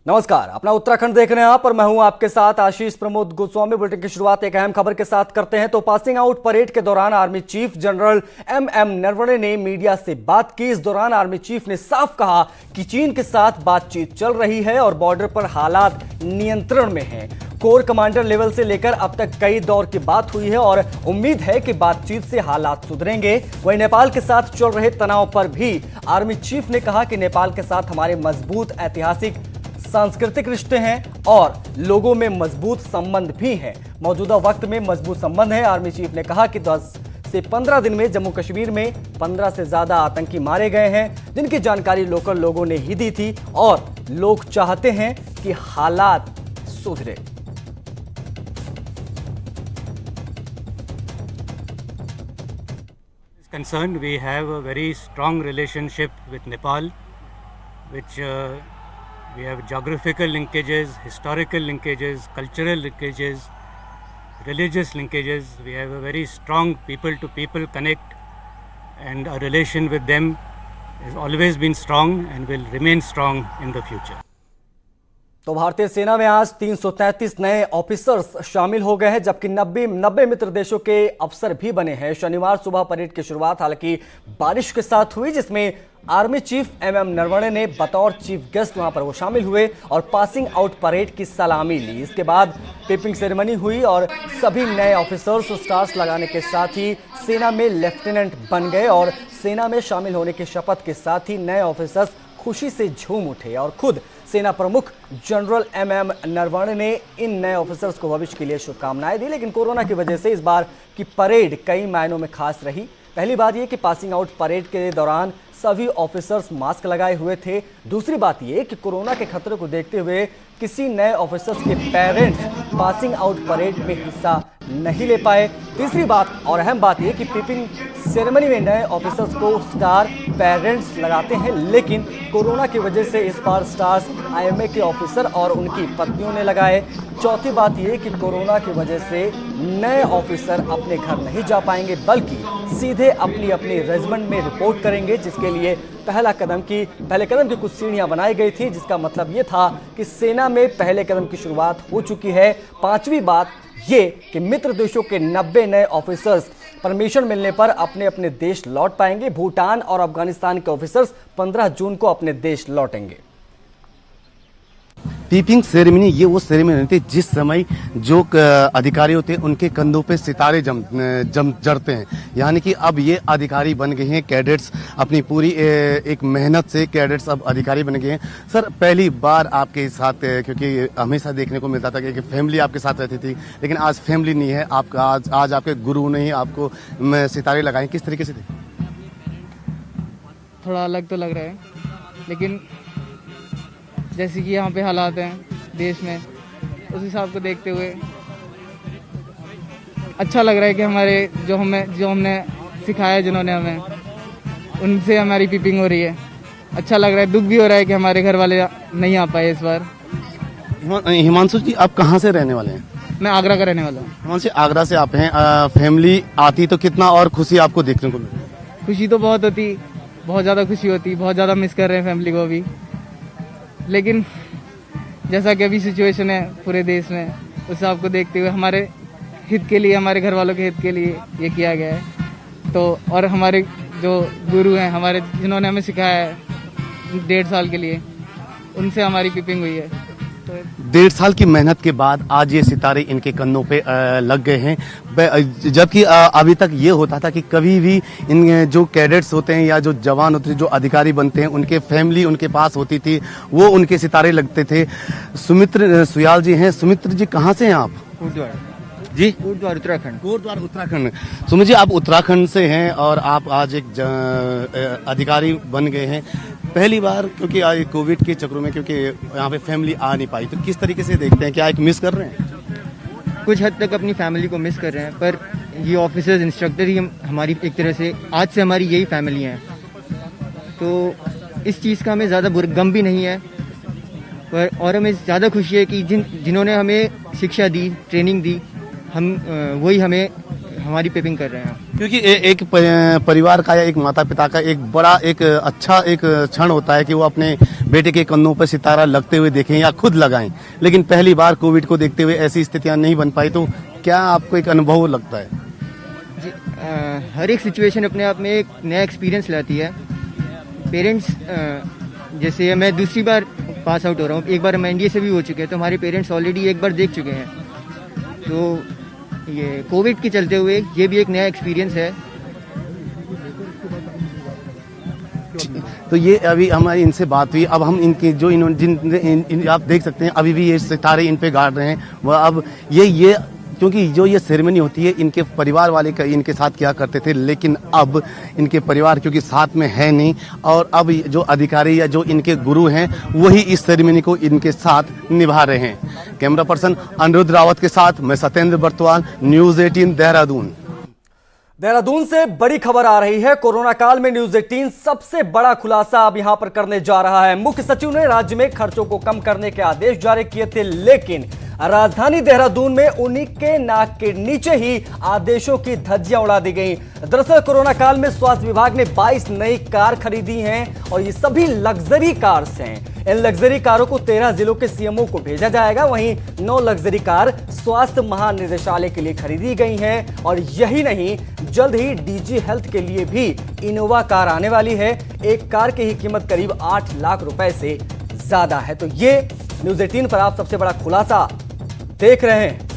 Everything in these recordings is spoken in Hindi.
नमस्कार, अपना उत्तराखंड देख रहे हैं आप और मैं हूं आपके साथ आशीष प्रमोद गोस्वामी। बुलेटिन की शुरुआत एक अहम खबर के साथ करते हैं। तो पासिंग आउट परेड के दौरान army chief general M Naravane ने मीडिया से बात की। इस दौरान आर्मी चीफ ने साफ कहा कि चीन के साथ बातचीत चल रही है और बॉर्डर पर हालात नियंत्रण में हैं। कोर कमांडर लेवल से लेकर अब तक कई दौर की बात हुई है और उम्मीद है कि बातचीत से हालात सुधरेंगे। वहीं नेपाल के साथ चल रहे तनाव पर भी आर्मी चीफ ने कहा कि नेपाल के साथ हमारे मजबूत ऐतिहासिक सांस्कृतिक रिश्ते हैं और लोगों में मजबूत संबंध भी हैं। मौजूदा वक्त में मजबूत संबंध है। आर्मी चीफ ने कहा कि 10 से 15 दिन में जम्मू कश्मीर में 15 से ज्यादा आतंकी मारे गए हैं, जिनकी जानकारी लोकल लोगों ने ही दी थी और लोग चाहते हैं कि हालात सुधरे। Concerned, we have a very strong relationship with Nepal, which we have geographical linkages, historical linkages, cultural linkages, religious linkages. We have a very strong people-to-people connect, and our relation with them has always been strong and will remain strong in the future. तो भारतीय सेना में आज 333 नए ऑफिसर्स शामिल हो गए हैं, जबकि 90 मित्र देशों के अफसर भी बने हैं। शनिवार सुबह परेड की शुरुआत हालांकि बारिश के साथ हुई, जिसमें आर्मी चीफ एम नरवणे ने बतौर चीफ गेस्ट वहां पर वो शामिल हुए और पासिंग आउट परेड की सलामी ली। इसके बाद टिपिंग सेरेमनी हुई और सभी नए ऑफिसर्स स्टार्स लगाने के साथ ही सेना में लेफ्टिनेंट बन गए और सेना में शामिल होने की शपथ के साथ ही नए ऑफिसर्स खुशी से झूम उठे और खुद सेना प्रमुख जनरल एम नरवणे ने इन नए ऑफिसर्स को भविष्य के लिए शुभकामनाएं दी। लेकिन कोरोना की वजह से इस बार की परेड कई मायनों में खास रही। पहली बात यह कि पासिंग आउट परेड के दौरान सभी ऑफिसर्स मास्क लगाए हुए थे। दूसरी बात यह कि कोरोना के खतरे को देखते हुए किसी नए ऑफिसर्स के पेरेंट्स पासिंग आउट परेड में हिस्सा नहीं ले पाए। तीसरी बात और अहम बात यह कि पिपिंग सेरेमनी में नए ऑफिसर्स को स्टार पेरेंट्स लगाते हैं, लेकिन कोरोना की वजह से इस बार स्टार्स आईएमए के ऑफिसर और उनकी पत्नियों ने लगाए। चौथी बात यह कि कोरोना की वजह से नए ऑफिसर अपने घर नहीं जा पाएंगे, बल्कि सीधे अपनी अपनी रेजिमेंट में रिपोर्ट करेंगे, जिसके लिए पहले कदम की कुछ सीढ़ियां बनाई गई थी, जिसका मतलब ये था कि सेना में पहले कदम की शुरुआत हो चुकी है। पांचवी बात ये कि मित्र देशों के 90 नए ऑफिसर्स परमिशन मिलने पर अपने अपने देश लौट पाएंगे। भूटान और अफगानिस्तान के ऑफिसर्स 15 जून को अपने देश लौटेंगे। पीपिंग सेरेमनी ये वो सेरेमनी थी जिस समय जो अधिकारी होते हैं उनके कंधों पे सितारे जड़ते हैं। यानी कि अब ये अधिकारी बन गए हैं, कैडेट्स अपनी पूरी एक मेहनत से कैडेट्स अब अधिकारी बन गए हैं। सर, पहली बार आपके साथ, क्योंकि हमेशा देखने को मिलता था कि फैमिली आपके साथ रहती थी, लेकिन आज फैमिली नहीं है आपका, आज आपके गुरु ने ही आपको सितारे लगाए। किस तरीके से थे? थोड़ा अलग तो लग रहा है, लेकिन जैसे कि यहाँ पे हालात हैं देश में, उस हिसाब को देखते हुए अच्छा लग रहा है कि हमारे जो हमने सिखाया, जिन्होंने हमें, उनसे हमारी पीपिंग हो रही है। अच्छा लग रहा है। दुख भी हो रहा है कि हमारे घर वाले नहीं आ पाए इस बार। हिमांशु जी, आप कहाँ से रहने वाले हैं? मैं आगरा का रहने वाला हूँ। हिमांशु, आगरा से आप हैं। फैमिली आती तो कितना और खुशी आपको देखने को मिलती? खुशी तो बहुत होती, बहुत ज़्यादा खुशी होती, बहुत ज़्यादा मिस कर रहे हैं फैमिली को अभी। लेकिन जैसा कि अभी सिचुएशन है पूरे देश में, उस हिसाब को देखते हुए हमारे हित के लिए, हमारे घर वालों के हित के लिए ये किया गया है। तो और हमारे जो गुरु हैं, हमारे जिन्होंने हमें सिखाया है 1.5 साल के लिए, उनसे हमारी पिपिंग हुई है। तो 1.5 साल की मेहनत के बाद आज ये सितारे इनके कंधों पे लग गए हैं। जबकि अभी तक ये होता था कि कभी भी इन जो कैडेट्स होते हैं या जो जवान होते हैं, जो अधिकारी बनते हैं, उनके फैमिली उनके पास होती थी, वो उनके सितारे लगते थे। सुमित्र सुयाल जी हैं। सुमित्र जी, कहाँ से हैं आप? जी, कोटद्वार उत्तराखंड। कोटद्वार उत्तराखंड। सुमित जी, आप उत्तराखंड से हैं और आप आज एक अधिकारी बन गए हैं। पहली बार, क्योंकि आज कोविड के चक्रों में, क्योंकि यहाँ पे फैमिली आ नहीं पाई, तो किस तरीके से देखते हैं? क्या एक मिस कर रहे हैं? कुछ हद तक अपनी फैमिली को मिस कर रहे हैं, पर ये ऑफिसर्स, इंस्ट्रक्टर ही हमारी एक तरह से आज से हमारी यही फैमिली है। तो इस चीज़ का हमें ज़्यादा गम भी नहीं है, पर और हमें ज़्यादा खुशी है कि जिन्होंने हमें शिक्षा दी, ट्रेनिंग दी, हम वही हमें हमारी पिपिंग कर रहे हैं। क्योंकि एक परिवार का या एक माता पिता का एक बड़ा एक अच्छा एक क्षण होता है कि वो अपने बेटे के कंधों पर सितारा लगते हुए देखें या खुद लगाएं, लेकिन पहली बार कोविड को देखते हुए ऐसी स्थितियां नहीं बन पाई, तो क्या आपको एक अनुभव लगता है? जी, हर एक सिचुएशन अपने आप में एक नया एक्सपीरियंस लाती है। पेरेंट्स, जैसे मैं दूसरी बार पास आउट हो रहा हूँ, एक बार हम एनडीए से भी हो चुके हैं, तो हमारे पेरेंट्स ऑलरेडी एक बार देख चुके हैं। तो ये कोविड के चलते हुए ये भी एक नया एक्सपीरियंस है। तो ये अभी हमारी इनसे बात हुई, अब हम इनकी जो आप देख सकते हैं अभी भी ये सितारे इन पे गाड़ रहे हैं, वह अब ये क्योंकि जो ये सेरेमनी होती है इनके परिवार वाले इनके साथ किया करते थे, लेकिन अब इनके परिवार क्योंकि साथ में है नहीं, और अब जो अधिकारी या जो इनके गुरु हैं वही इस सेरेमनी को इनके साथ निभा रहे हैं। कैमरा पर्सन अनिरुद्ध रावत के साथ मैं सत्येंद्र बर्तवाल, न्यूज 18 देहरादून। देहरादून से बड़ी खबर आ रही है। कोरोना काल में न्यूज 18 सबसे बड़ा खुलासा अब यहां पर करने जा रहा है। मुख्य सचिव ने राज्य में खर्चों को कम करने के आदेश जारी किए थे, लेकिन राजधानी देहरादून में उन्हीं के नाक के नीचे ही आदेशों की धज्जियां उड़ा दी गई। दरअसल कोरोना काल में स्वास्थ्य विभाग ने 22 नई कार खरीदी हैं और ये सभी लग्जरी कार्स हैं। इन लग्जरी कारों को 13 जिलों के सीएमओ को भेजा जाएगा। वहीं 9 लग्जरी कार स्वास्थ्य महानिदेशालय के लिए खरीदी गई हैं और यही नहीं, जल्द ही डीजी हेल्थ के लिए भी इनोवा कार आने वाली है। एक कार की ही कीमत करीब 8 लाख रुपए से ज्यादा है। तो ये न्यूज 18 पर आप सबसे बड़ा खुलासा देख रहे हैं।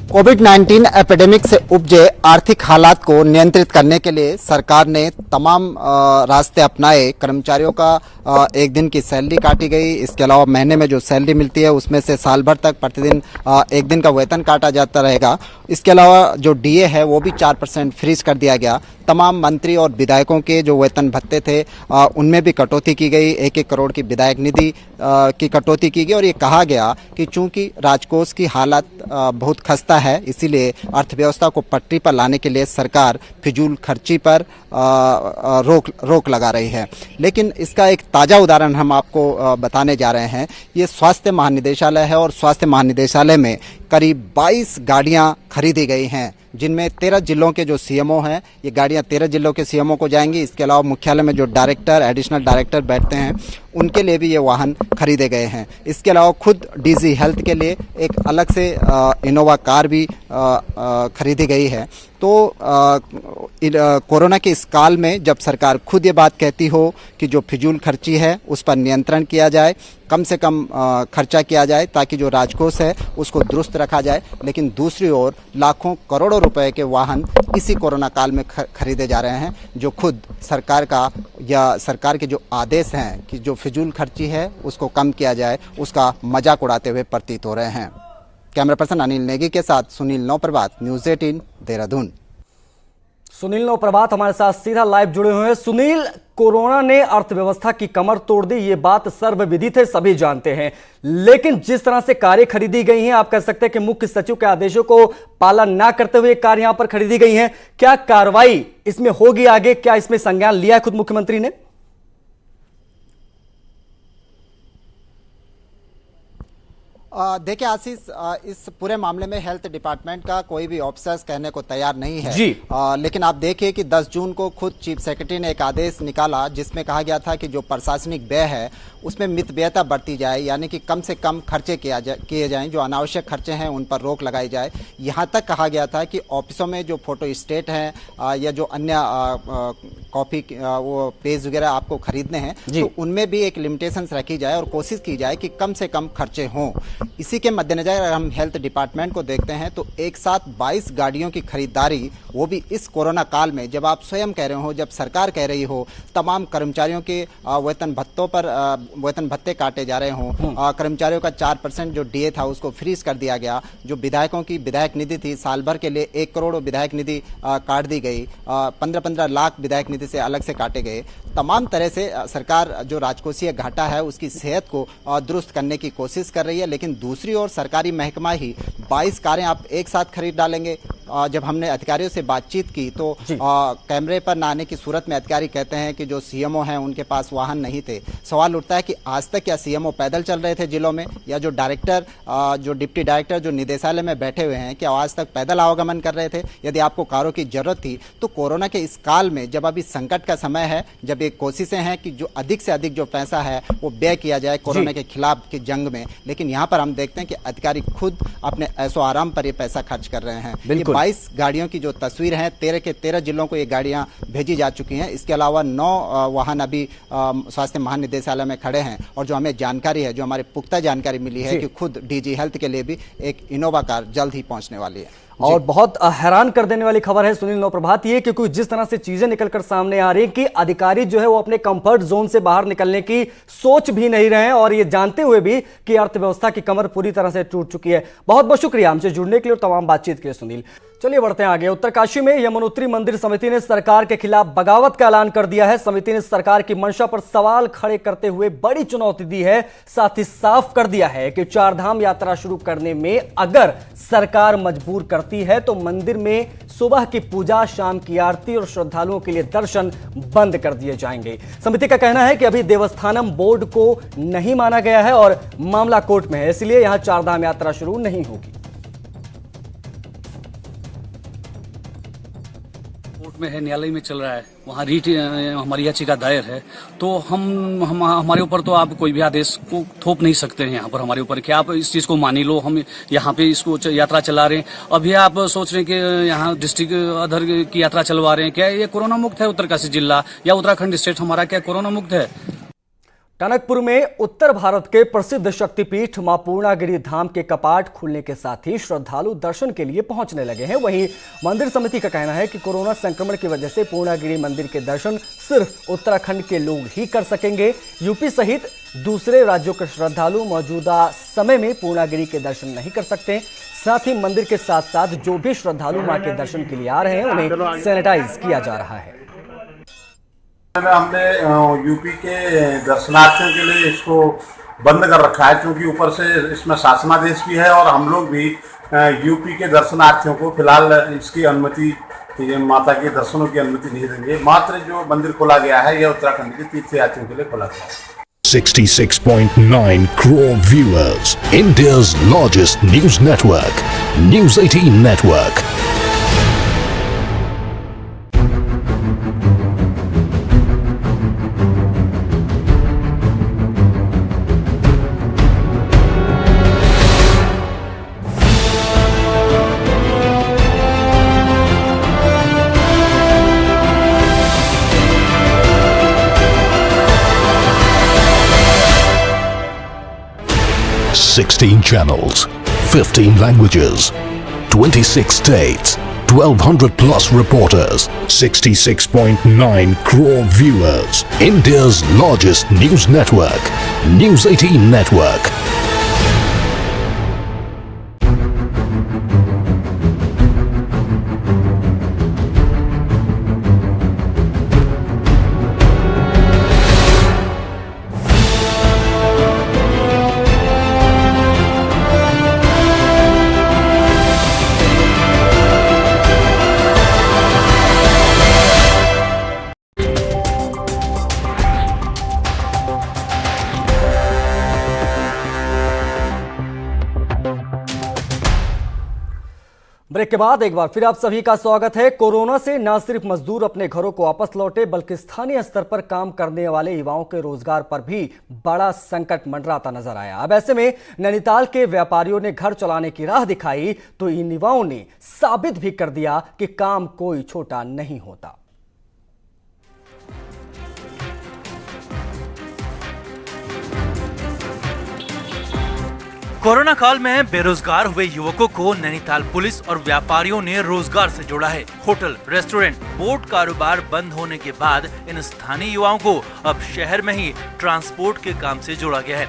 कोविड-19 एपिडेमिक से उपजे आर्थिक हालात को नियंत्रित करने के लिए सरकार ने तमाम रास्ते अपनाए। कर्मचारियों का एक दिन की सैलरी काटी गई, इसके अलावा महीने में जो सैलरी मिलती है उसमें से साल भर तक प्रतिदिन एक दिन का वेतन काटा जाता रहेगा। इसके अलावा जो डीए है वो भी 4% फ्रीज कर दिया गया। तमाम मंत्री और विधायकों के जो वेतन भत्ते थे उनमें भी कटौती की गई। 1-1 करोड़ की विधायक निधि की कटौती की गई और ये कहा गया कि चूंकि राजकोष की हालत बहुत खस्ता है, इसीलिए अर्थव्यवस्था को पटरी पर लाने के लिए सरकार फिजूल खर्ची पर रोक लगा रही है। लेकिन इसका एक ताज़ा उदाहरण हम आपको बताने जा रहे हैं। ये स्वास्थ्य महानिदेशालय है और स्वास्थ्य महानिदेशालय में करीब 22 गाड़ियां खरीदी गई हैं, जिनमें 13 जिलों के जो सीएमओ हैं, ये गाड़ियां 13 जिलों के सीएमओ को जाएंगी। इसके अलावा मुख्यालय में जो डायरेक्टर, एडिशनल डायरेक्टर बैठते हैं, उनके लिए भी ये वाहन खरीदे गए हैं। इसके अलावा खुद डीजी हेल्थ के लिए एक अलग से इनोवा कार भी खरीदी गई है। तो कोरोना के इस काल में जब सरकार खुद ये बात कहती हो कि जो फिजूल खर्ची है उस पर नियंत्रण किया जाए, कम से कम खर्चा किया जाए ताकि जो राजकोष है उसको दुरुस्त रखा जाए, लेकिन दूसरी ओर लाखों करोड़ों रुपए के वाहन इसी कोरोना काल में खरीदे जा रहे हैं, जो खुद सरकार का या सरकार के जो आदेश हैं कि जो फिजूल खर्ची है उसको कम किया जाए, उसका मजाक उड़ाते हुए प्रतीत हो रहे हैं। कैमरा पर्सन अनिल नेगी के साथ सुनील नौप्रभात, न्यूज 18 देहरादून। सुनील नौप्रभात हमारे साथ सीधा लाइव जुड़े हुए हैं। सुनील, कोरोना ने अर्थव्यवस्था की कमर तोड़ दी, ये बात सर्वविदित है, सभी जानते हैं, लेकिन जिस तरह से कारें खरीदी गई हैं, आप कह सकते हैं कि मुख्य सचिव के आदेशों को पालन ना करते हुए कार यहां पर खरीदी गई हैं। क्या कार्रवाई इसमें होगी आगे? क्या इसमें संज्ञान लिया है खुद मुख्यमंत्री ने? देखिए आशीष, इस पूरे मामले में हेल्थ डिपार्टमेंट का कोई भी ऑफिसर्स कहने को तैयार नहीं है जी। लेकिन आप देखिए कि 10 जून को खुद चीफ सेक्रेटरी ने एक आदेश निकाला जिसमें कहा गया था कि जो प्रशासनिक व्यय है उसमें मितव्ययता बरती जाए, यानी कि कम से कम खर्चे किए जाएं, जो अनावश्यक खर्चे हैं उन पर रोक लगाई जाए। यहाँ तक कहा गया था कि ऑफिसों में जो फोटो स्टेट हैं या जो अन्य कॉपी वो पेज वगैरह आपको खरीदने हैं, तो उनमें भी एक लिमिटेशंस रखी जाए और कोशिश की जाए कि कम से कम खर्चे हों। इसी के मद्देनजर अगर हम हेल्थ डिपार्टमेंट को देखते हैं तो एक साथ 22 गाड़ियों की खरीदारी, वो भी इस कोरोना काल में, जब आप स्वयं कह रहे हो, जब सरकार कह रही हो तमाम कर्मचारियों के वेतन भत्तों पर वेतन भत्ते काटे जा रहे हों, कर्मचारियों का 4% जो डीए था उसको फ्रीज कर दिया गया, जो विधायकों की विधायक निधि थी साल भर के लिए 1 करोड़ विधायक निधि काट दी गई, 15-15 लाख विधायक निधि से अलग से काटे गए। तमाम तरह से सरकार जो राजकोषीय घाटा है उसकी सेहत को दुरुस्त करने की कोशिश कर रही है, लेकिन दूसरी ओर सरकारी महकमा ही 22 कारें आप एक साथ खरीद डालेंगे, जब हमने अधिकारियों से बातचीत की तो कैमरे पर न आने की सूरत में अधिकारी कहते हैं कि जो सीएमओ हैं उनके पास वाहन नहीं थे। सवाल उठता है कि आज तक क्या सीएमओ पैदल चल रहे थे जिलों में, या जो डायरेक्टर, जो डिप्टी डायरेक्टर जो निदेशालय में बैठे हुए हैं, क्या आज तक पैदल आवागमन कर रहे थे? यदि आपको कारों की जरूरत थी तो कोरोना के इस काल में, जब अभी संकट का समय है, जब ये कोशिशें हैं कि जो अधिक से अधिक जो पैसा है वो व्यय किया जाए कोरोना के खिलाफ की जंग में, लेकिन यहाँ पर हम देखते हैं कि अधिकारी खुद अपने ऐसो आराम पर ये पैसा खर्च कर रहे हैं। ये 22 गाड़ियों की जो तस्वीर है, 13 के 13 जिलों को ये गाड़ियां भेजी जा चुकी हैं। इसके अलावा 9 वाहन अभी स्वास्थ्य महानिदेशालय में खड़े हैं। और जो हमें जानकारी है, जो हमारे पुख्ता जानकारी मिली है कि खुद डीजी हेल्थ के लिए भी एक इनोवा कार जल्द ही पहुंचने वाली है। और बहुत हैरान कर देने वाली खबर है सुनील नवप्रभात ये, क्योंकि जिस तरह से चीजें निकलकर सामने आ रही हैं कि अधिकारी जो है वो अपने कंफर्ट जोन से बाहर निकलने की सोच भी नहीं रहे हैं, और ये जानते हुए भी कि अर्थव्यवस्था की कमर पूरी तरह से टूट चुकी है। बहुत बहुत शुक्रिया हमसे जुड़ने के लिए और तमाम बातचीत के लिए सुनील। चलिए बढ़ते हैं आगे। उत्तरकाशी में यमुनोत्री मंदिर समिति ने सरकार के खिलाफ बगावत का ऐलान कर दिया है। समिति ने सरकार की मंशा पर सवाल खड़े करते हुए बड़ी चुनौती दी है। साथ ही साफ कर दिया है कि चारधाम यात्रा शुरू करने में अगर सरकार मजबूर करती है तो मंदिर में सुबह की पूजा, शाम की आरती और श्रद्धालुओं के लिए दर्शन बंद कर दिए जाएंगे। समिति का कहना है कि अभी देवस्थानम बोर्ड को नहीं माना गया है और मामला कोर्ट में है, इसलिए यहां चारधाम यात्रा शुरू नहीं होगी। में है, न्यायालय में चल रहा है, वहाँ रीट हमारी याचिका दायर है, तो हम हमारे ऊपर तो आप कोई भी आदेश को थोप नहीं सकते हैं यहाँ पर हमारे ऊपर कि आप इस चीज को मानी लो, हम यहाँ पे इसको यात्रा चला रहे हैं। अभी आप सोच रहे हैं कि यहाँ डिस्ट्रिक्ट अदर की यात्रा चलवा रहे हैं, क्या ये कोरोना मुक्त है? उत्तरकाशी जिला या उत्तराखंड स्टेट हमारा क्या कोरोना मुक्त है? टनकपुर में उत्तर भारत के प्रसिद्ध शक्तिपीठ मां पूर्णागिरि धाम के कपाट खुलने के साथ ही श्रद्धालु दर्शन के लिए पहुंचने लगे हैं। वहीं मंदिर समिति का कहना है कि कोरोना संक्रमण की वजह से पूर्णागिरि मंदिर के दर्शन सिर्फ उत्तराखंड के लोग ही कर सकेंगे। यूपी सहित दूसरे राज्यों के श्रद्धालु मौजूदा समय में पूर्णागिरि के दर्शन नहीं कर सकते। साथ ही मंदिर के साथ साथ जो भी श्रद्धालु मां के दर्शन के लिए आ रहे हैं उन्हें सैनिटाइज किया जा रहा है। हमने यूपी के दर्शनार्थियों के लिए इसको बंद कर रखा है, क्योंकि ऊपर से इसमें शासनादेश भी है और हम लोग भी यूपी के दर्शनार्थियों को फिलहाल इसकी अनुमति, माता के दर्शनों की अनुमति नहीं देंगे। मात्र जो मंदिर खोला गया है यह उत्तराखंड के तीर्थयात्रियों के लिए खोला गया है। 66.9 crore viewers, India's largest news network, News 18 Network. Sixteen channels, 15 languages, 26 states, 1200 plus reporters, 66.9 crore viewers, India's largest news network, News 18 Network. Break के बाद एक बार फिर आप सभी का स्वागत है। कोरोना से न सिर्फ मजदूर अपने घरों को वापस लौटे, बल्कि स्थानीय स्तर पर काम करने वाले युवाओं के रोजगार पर भी बड़ा संकट मंडराता नजर आया। अब ऐसे में नैनीताल के व्यापारियों ने घर चलाने की राह दिखाई तो इन युवाओं ने साबित भी कर दिया कि काम कोई छोटा नहीं होता। कोरोना काल में बेरोजगार हुए युवकों को नैनीताल पुलिस और व्यापारियों ने रोजगार से जोड़ा है। होटल, रेस्टोरेंट, बोट कारोबार बंद होने के बाद इन स्थानीय युवाओं को अब शहर में ही ट्रांसपोर्ट के काम से जोड़ा गया है।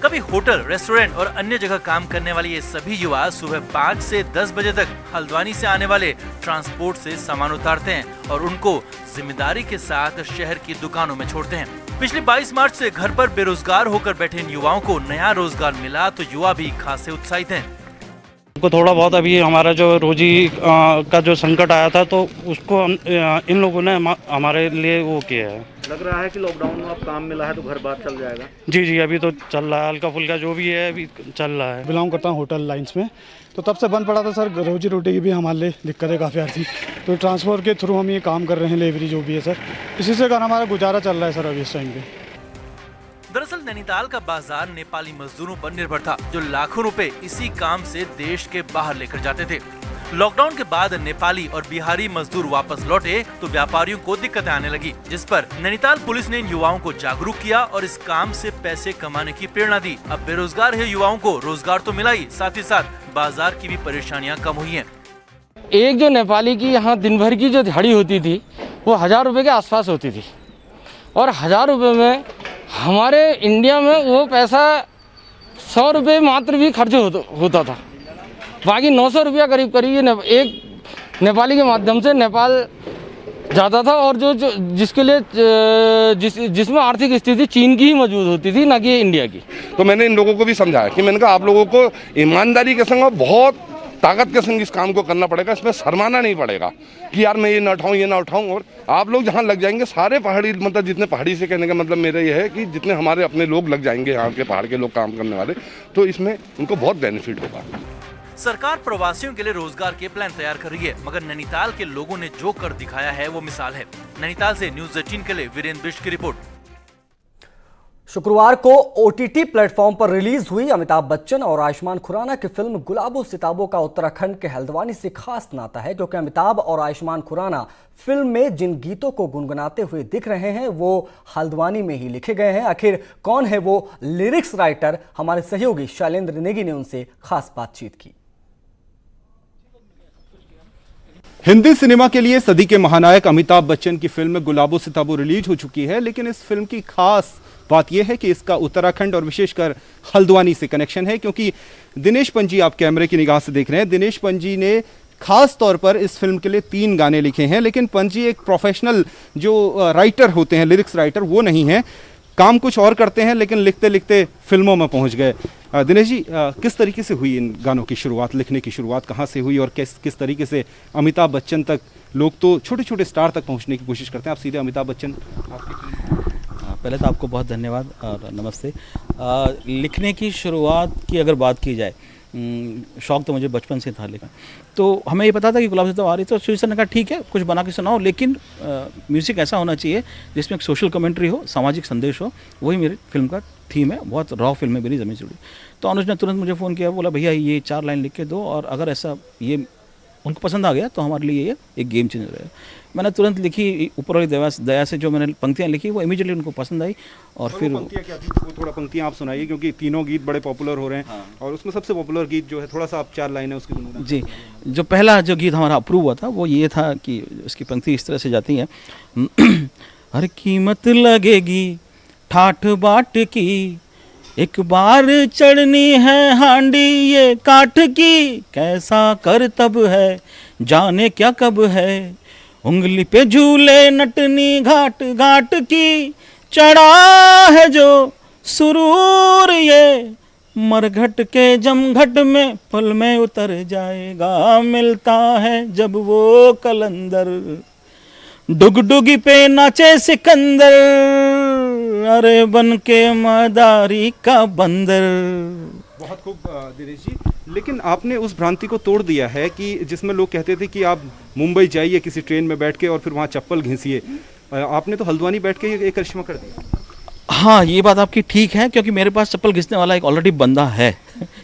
कभी होटल, रेस्टोरेंट और अन्य जगह काम करने वाले ये सभी युवा सुबह 5 से 10 बजे तक हल्द्वानी से आने वाले ट्रांसपोर्ट से सामान उतारते हैं और उनको जिम्मेदारी के साथ शहर की दुकानों में छोड़ते हैं। पिछले 22 मार्च से घर पर बेरोजगार होकर बैठे इन युवाओं को नया रोजगार मिला तो युवा भी खासे उत्साहित हैं। को थोड़ा बहुत अभी हमारा जो रोजी का जो संकट आया था तो उसको इन लोगों ने हमारे लिए वो किया है। लग रहा है कि लॉकडाउन में अब काम मिला है तो घर बार चल जाएगा। जी अभी तो चल रहा है, हल्का फुल्का जो भी है अभी चल रहा है। बिलोंग करता हूँ होटल लाइंस में, तो तब से बंद पड़ा था सर। रोजी रोटी की भी हमारे लिए दिक्कतें काफ़ी आ रही थी, तो ट्रांसपोर्ट के थ्रू हम ये काम कर रहे हैं, लेवरी जो भी है सर, इसी से कारण हमारा गुजारा चल रहा है सर अभी इस टाइम पे। दरअसल नैनीताल का बाजार नेपाली मजदूरों पर निर्भर था, जो लाखों रुपए इसी काम से देश के बाहर लेकर जाते थे। लॉकडाउन के बाद नेपाली और बिहारी मजदूर वापस लौटे तो व्यापारियों को दिक्कतें आने लगी, जिस पर नैनीताल पुलिस ने इन युवाओं को जागरूक किया और इस काम से पैसे कमाने की प्रेरणा दी। अब बेरोजगार है युवाओं को रोजगार तो मिला ही, साथ ही साथ बाजार की भी परेशानियां कम हुई हैं। एक जो नेपाली की यहाँ दिन भर की जो दिहाड़ी होती थी वो 1000 रुपये के आसपास होती थी, और 1000 रुपये में हमारे इंडिया में वो पैसा 100 रुपये मात्र भी खर्च होता था, बाकी 900 रुपया करीब एक नेपाली के माध्यम से नेपाल जाता था, और जो जिसके लिए जिसमें आर्थिक स्थिति चीन की ही मौजूद होती थी, ना कि इंडिया की। तो मैंने इन लोगों को भी समझाया कि मैंने कहा आप लोगों को ईमानदारी के संग बहुत ताकत के संग इस काम को करना पड़ेगा, इसमें शर्माना नहीं पड़ेगा कि यार मैं ये ना उठाऊं। और आप लोग जहाँ लग जाएंगे सारे पहाड़ी, मतलब जितने पहाड़ी से कहने का मतलब मेरा ये है कि जितने हमारे अपने लोग लग जाएंगे यहाँ के पहाड़ के लोग काम करने वाले, तो इसमें उनको बहुत बेनिफिट होगा। सरकार प्रवासियों के लिए रोजगार के प्लान तैयार कर रही है, मगर नैनीताल के लोगों ने जो कर दिखाया है वो मिसाल है। नैनीताल से न्यूज़ 18 के लिए वीरेंद्र बिष्ट की रिपोर्ट। शुक्रवार को ओटीटी प्लेटफॉर्म पर रिलीज हुई अमिताभ बच्चन और आयुष्मान खुराना की फिल्म गुलाबो सिताबों का उत्तराखंड के हल्द्वानी से खास नाता है, क्योंकि अमिताभ और आयुष्मान खुराना फिल्म में जिन गीतों को गुनगुनाते हुए दिख रहे हैं वो हल्द्वानी में ही लिखे गए हैं। आखिर कौन है वो लिरिक्स राइटर? हमारे सहयोगी शैलेंद्र नेगी ने उनसे खास बातचीत की। हिंदी सिनेमा के लिए सदी के महानायक अमिताभ बच्चन की फिल्म गुलाबो सिताबो रिलीज हो चुकी है, लेकिन इस फिल्म की खास बात यह है कि इसका उत्तराखंड और विशेषकर हल्द्वानी से कनेक्शन है, क्योंकि दिनेश पंजी, आप कैमरे की निगाह से देख रहे हैं, दिनेश पंजी ने खास तौर पर इस फिल्म के लिए 3 गाने लिखे हैं। लेकिन पंजी एक प्रोफेशनल जो राइटर होते हैं, लिरिक्स राइटर, वो नहीं है, काम कुछ और करते हैं, लेकिन लिखते लिखते फिल्मों में पहुंच गए। दिनेश जी, किस तरीके से हुई इन गानों की शुरुआत, लिखने की शुरुआत कहाँ से हुई, और किस तरीके से अमिताभ बच्चन तक, लोग तो छोटे छोटे स्टार तक पहुंचने की कोशिश करते हैं, आप सीधे अमिताभ बच्चन। पहले तो आपको बहुत धन्यवाद और नमस्ते। लिखने की शुरुआत की अगर बात की जाए, शौक़ तो मुझे बचपन से था लिखना, तो हमें ये पता था कि गुलाब सिताबो आ रही, तो सुरेश सर ने कहा ठीक है कुछ बना के सुनाओ, लेकिन म्यूज़िक ऐसा होना चाहिए जिसमें एक सोशल कमेंट्री हो, सामाजिक संदेश हो। वही मेरी फिल्म का थीम है, बहुत रॉ फिल्म है मेरी ज़मीन से जुड़ी। तो अनुज ने तुरंत मुझे फ़ोन किया, बोला भैया ये 4 लाइन लिख के दो, और अगर ऐसा ये उनको पसंद आ गया तो हमारे लिए ये एक गेम चेंजर है। मैंने तुरंत लिखी, ऊपर वाली दया से जो मैंने पंक्तियाँ लिखी वो इमीडिएटली उनको पसंद आई। और फिर पंक्तियाँ क्या थी, वो थोड़ा पंक्तियाँ आप सुनाइए, क्योंकि तीनों गीत बड़े पॉपुलर हो रहे हैं। हाँ। और उसमें सबसे पॉपुलर गीत जो है, थोड़ा सा आप 4 लाइन है उसकी गुनगुना। जी, जो पहला जो गीत हमारा अप्रूव हुआ था वो ये था कि उसकी पंक्ति इस तरह से जाती है, हर कीमत लगेगी ठाठ बाट की, एक बार चढ़नी है हांडी ये काठ की, कैसा करतब है जाने क्या कब है, उंगली पे झूले नटनी घाट घाट की, चढ़ा है जो सुरूर ये मरघट के जमघट में पल में उतर जाएगा, मिलता है जब वो कलंदर, डुगडुगी पे नाचे सिकंदर, अरे बन के मदारी का बंदर। बहुत खूब दिनेश जी, लेकिन आपने उस भ्रांति को तोड़ दिया है कि जिसमें लोग कहते थे कि आप मुंबई जाइए किसी ट्रेन में बैठ के और फिर वहाँ चप्पल घिसिए, आपने तो हल्द्वानी बैठ के एक करिश्मा कर दिया। हाँ, ये बात आपकी ठीक है, क्योंकि मेरे पास चप्पल घिसने वाला एक ऑलरेडी बंदा है,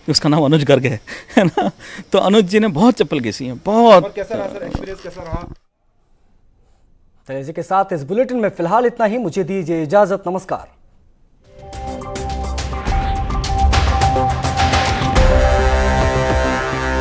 उसका नाम अनुज गर्ग है ना। तो अनुज जी ने बहुत चप्पल घिसी है, बहुत। और कैसा रहा सर, एक्सपीरियंस कैसा रहा? चलिए, इसी के साथ इस बुलेटिन में फिलहाल इतना ही। मुझे दीजिए इजाजत, नमस्कार।